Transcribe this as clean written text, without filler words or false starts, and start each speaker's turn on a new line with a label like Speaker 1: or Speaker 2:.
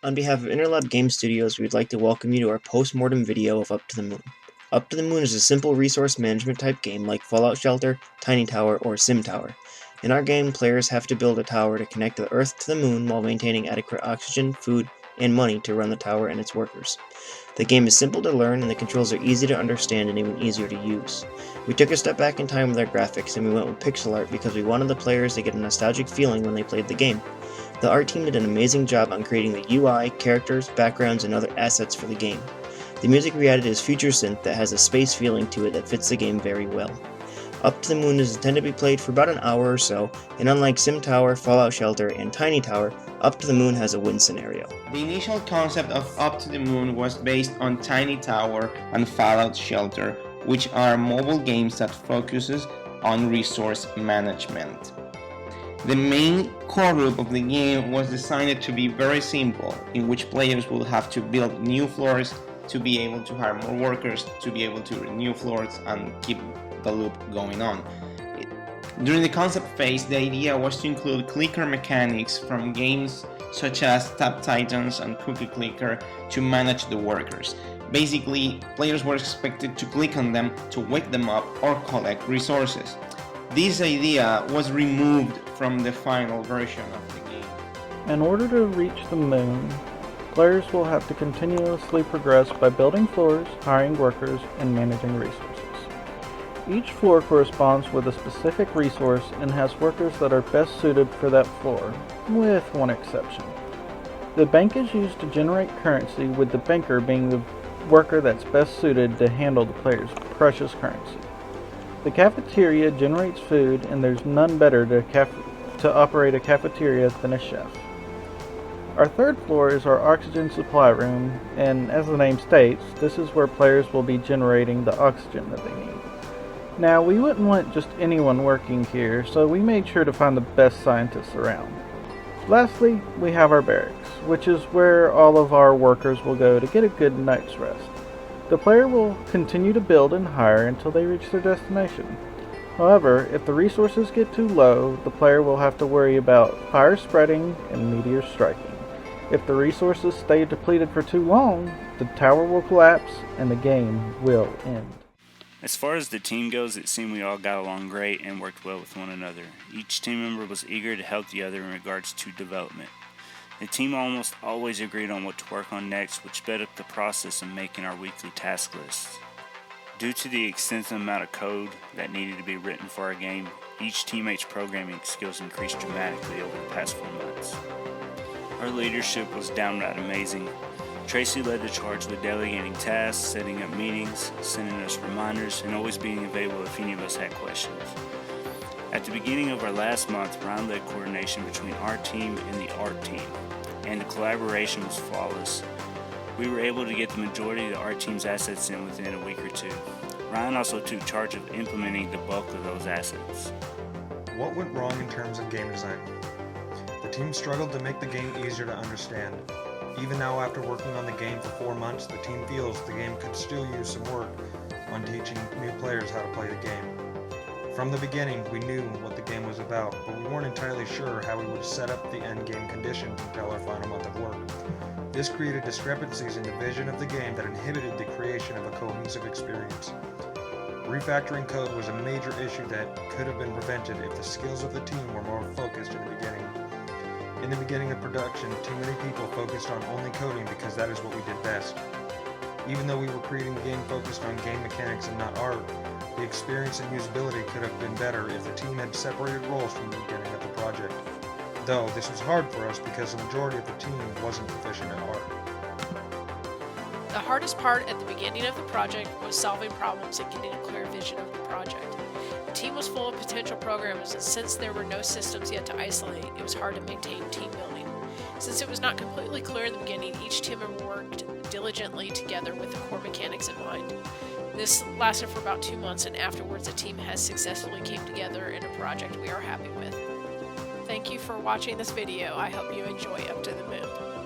Speaker 1: On behalf of Interlab Game Studios, we would like to welcome you to our Postmortem video of Up to the Moon. Up to the Moon is a simple resource management type game like Fallout Shelter, Tiny Tower, or Sim Tower. In our game, players have to build a tower to connect the Earth to the Moon while maintaining adequate oxygen, food, and money to run the tower and its workers. The game is simple to learn and the controls are easy to understand and even easier to use. We took a step back in time with our graphics and we went with pixel art because we wanted the players to get a nostalgic feeling when they played the game. The art team did an amazing job on creating the UI, characters, backgrounds, and other assets for the game. The music we added is future synth that has a space feeling to it that fits the game very well. Up to the Moon is intended to be played for about an hour or so, and unlike Sim Tower, Fallout Shelter, and Tiny Tower, Up to the Moon has a win scenario.
Speaker 2: The initial concept of Up to the Moon was based on Tiny Tower and Fallout Shelter, which are mobile games that focuses on resource management. The main core group of the game was designed to be very simple, in which players will have to build new floors to be able to hire more workers, to be able to renew floors and keep the loop going on. During the concept phase, the idea was to include clicker mechanics from games such as Tap Titans and Cookie Clicker to manage the workers. Basically, players were expected to click on them to wake them up or collect resources. This idea was removed from the final version of the game.
Speaker 3: In order to reach the moon, players will have to continuously progress by building floors, hiring workers, and managing resources. Each floor corresponds with a specific resource and has workers that are best suited for that floor, with one exception. The bank is used to generate currency, with the banker being the worker that's best suited to handle the player's precious currency. The cafeteria generates food, and there's none better to operate a cafeteria than a chef. Our third floor is our oxygen supply room, and as the name states, this is where players will be generating the oxygen that they need. Now, we wouldn't want just anyone working here, so we made sure to find the best scientists around. Lastly, we have our barracks, which is where all of our workers will go to get a good night's rest. The player will continue to build and hire until they reach their destination. However, if the resources get too low, the player will have to worry about fire spreading and meteors striking. If the resources stay depleted for too long, the tower will collapse and the game will end.
Speaker 4: As far as the team goes, it seemed we all got along great and worked well with one another. Each team member was eager to help the other in regards to development. The team almost always agreed on what to work on next, which sped up the process of making our weekly task lists. Due to the extensive amount of code that needed to be written for our game, each teammate's programming skills increased dramatically over the past 4 months. Our leadership was downright amazing. Tracy led the charge with delegating tasks, setting up meetings, sending us reminders, and always being available if any of us had questions. At the beginning of our last month, Ryan led coordination between our team and the art team, and the collaboration was flawless. We were able to get the majority of the art team's assets in within a week or two. Ryan also took charge of implementing the bulk of those assets.
Speaker 5: What went wrong in terms of game design? The team struggled to make the game easier to understand. Even now, after working on the game for 4 months, the team feels the game could still use some work on teaching new players how to play the game. From the beginning, we knew what the game was about, but we weren't entirely sure how we would set up the end game conditions until our final month of work. This created discrepancies in the vision of the game that inhibited the creation of a cohesive experience. Refactoring code was a major issue that could have been prevented if the skills of the team were more focused in the beginning. In the beginning of production, too many people focused on only coding because that is what we did best. Even though we were creating a game focused on game mechanics and not art, the experience and usability could have been better if the team had separated roles from the beginning of the project. Though this was hard for us because the majority of the team wasn't proficient in art.
Speaker 6: The hardest part at the beginning of the project was solving problems and getting a clear vision of the project. The team was full of potential programmers, and since there were no systems yet to isolate, it was hard to maintain team building. Since it was not completely clear in the beginning, each team member worked diligently together with the core mechanics in mind. This lasted for about 2 months, and afterwards the team has successfully came together in a project we are happy with. Thank you for watching this video. I hope you enjoy Up to the Moon.